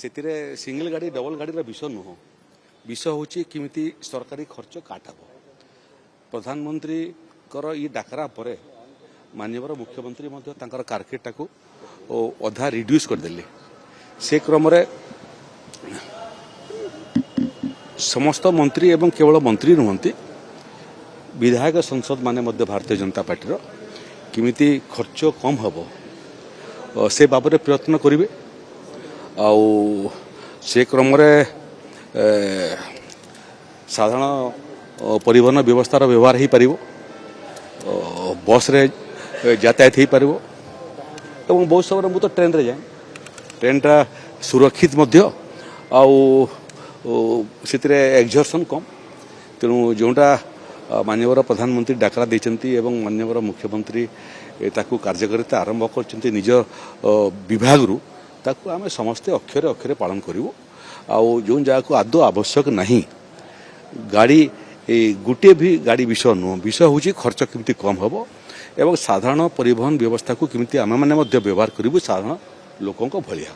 ସେଥିରେ ସିଙ୍ଗଲ ଗାଡ଼ି ଡବଲ ଗାଡ଼ିର ବିଷୟ ନୁହଁ। ବିଷୟ ହେଉଛି କେମିତି ସରକାରୀ ଖର୍ଚ୍ଚ କାଟ ହେବ। ପ୍ରଧାନମନ୍ତ୍ରୀଙ୍କର ଇ ଡାକରା ପରେ ମାନ୍ୟବର ମୁଖ୍ୟମନ୍ତ୍ରୀ ମଧ୍ୟ ତାଙ୍କର କାର୍କେଟଟାକୁ ଅଧା ରିଡ୍ୟୁସ୍ କରିଦେଲେ। ସେ କ୍ରମରେ ସମସ୍ତ ମନ୍ତ୍ରୀ ଏବଂ କେବଳ ମନ୍ତ୍ରୀ ନୁହନ୍ତି, ବିଧାୟକ ସଂସଦ ମାନେ ମଧ୍ୟ ଭାରତୀୟ ଜନତା ପାର୍ଟିର କେମିତି ଖର୍ଚ୍ଚ କମ୍ ହେବ ସେ ବାବଦରେ ପ୍ରୟତ୍ନ କରିବେ। ଆଉ ସେ କ୍ରମରେ ସାଧାରଣ ପରିବହନ ବ୍ୟବସ୍ଥାର ବ୍ୟବହାର ହୋଇପାରିବ, ବସ୍ରେ ଯାତାୟାତ ହୋଇପାରିବ ଏବଂ ବହୁତ ସମୟରେ ମୁଁ ତ ଟ୍ରେନ୍ରେ ଯାଏ। ଟ୍ରେନ୍ଟା ସୁରକ୍ଷିତ ମଧ୍ୟ ଆଉ ସେଥିରେ ଏକ୍ସର୍ସନ୍ କମ୍। ତେଣୁ ଯେଉଁଟା ମାନ୍ୟବର ପ୍ରଧାନମନ୍ତ୍ରୀ ଡାକରା ଦେଇଛନ୍ତି ଏବଂ ମାନ୍ୟବର ମୁଖ୍ୟମନ୍ତ୍ରୀ ତାକୁ କାର୍ଯ୍ୟକାରିତା ଆରମ୍ଭ କରିଛନ୍ତି ନିଜ ବିଭାଗରୁ, ତାକୁ ଆମେ ସମସ୍ତେ ଅକ୍ଷରେ ଅକ୍ଷରେ ପାଳନ କରିବୁ। ଆଉ ଯେଉଁ ଜାଗାକୁ ଆଦୌ ଆବଶ୍ୟକ ନାହିଁ ଗାଡ଼ି ଗୋଟିଏ ବି ଗାଡ଼ି ବିଷୟ ନୁହଁ, ବିଷୟ ହେଉଛି ଖର୍ଚ୍ଚ କେମିତି କମ୍ ହେବ ଏବଂ ସାଧାରଣ ପରିବହନ ବ୍ୟବସ୍ଥାକୁ କେମିତି ଆମେମାନେ ମଧ୍ୟ ବ୍ୟବହାର କରିବୁ ସାଧାରଣ ଲୋକଙ୍କ ଭଳିଆ।